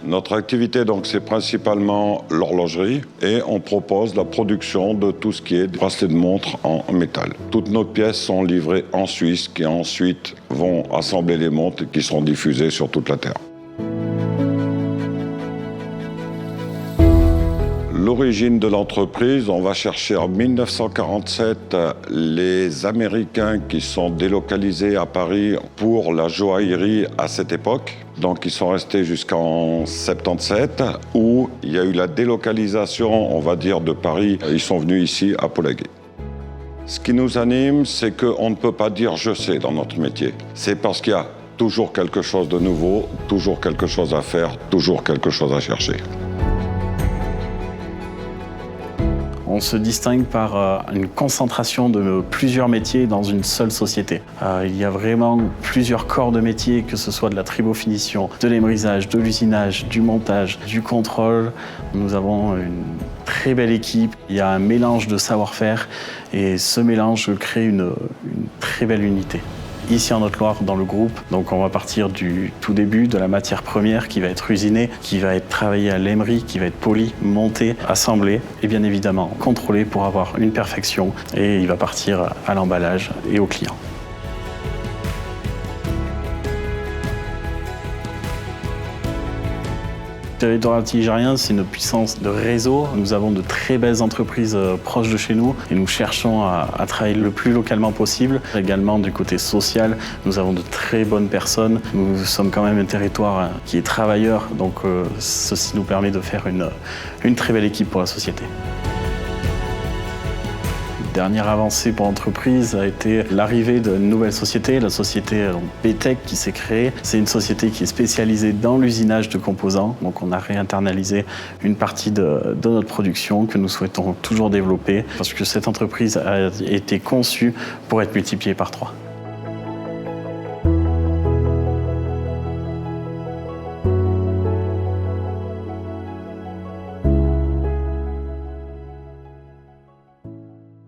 Notre activité, donc, c'est principalement l'horlogerie et on propose la production de tout ce qui est bracelet de montre en métal. Toutes nos pièces sont livrées en Suisse qui ensuite vont assembler les montres qui seront diffusées sur toute la Terre. L'origine de l'entreprise, on va chercher en 1947 les Américains qui sont délocalisés à Paris pour la joaillerie à cette époque. Donc ils sont restés jusqu'en 77 où il y a eu la délocalisation, on va dire, de Paris. Ils sont venus ici à Polaguet. Ce qui nous anime, c'est qu'on ne peut pas dire « je sais » dans notre métier. C'est parce qu'il y a toujours quelque chose de nouveau, toujours quelque chose à faire, toujours quelque chose à chercher. On se distingue par une concentration de plusieurs métiers dans une seule société. Il y a vraiment plusieurs corps de métiers, que ce soit de la tribofinition, de l'émrisage, de l'usinage, du montage, du contrôle. Nous avons une très belle équipe. Il y a un mélange de savoir-faire et ce mélange crée une très belle unité. Ici en Haute-Loire, dans le groupe, donc on va partir du tout début, de la matière première qui va être usinée, qui va être travaillée à l'émery, qui va être polie, montée, assemblée et bien évidemment contrôlée pour avoir une perfection. Et il va partir à l'emballage et au client. Le territoire altigérien, c'est une puissance de réseau. Nous avons de très belles entreprises proches de chez nous et nous cherchons à travailler le plus localement possible. Également du côté social, nous avons de très bonnes personnes. Nous sommes quand même un territoire qui est travailleur, donc ceci nous permet de faire une très belle équipe pour la société. Dernière avancée pour l'entreprise a été l'arrivée d'une nouvelle société, la société BTEC qui s'est créée. C'est une société qui est spécialisée dans l'usinage de composants. Donc on a réinternalisé une partie de notre production que nous souhaitons toujours développer parce que cette entreprise a été conçue pour être multipliée par 3.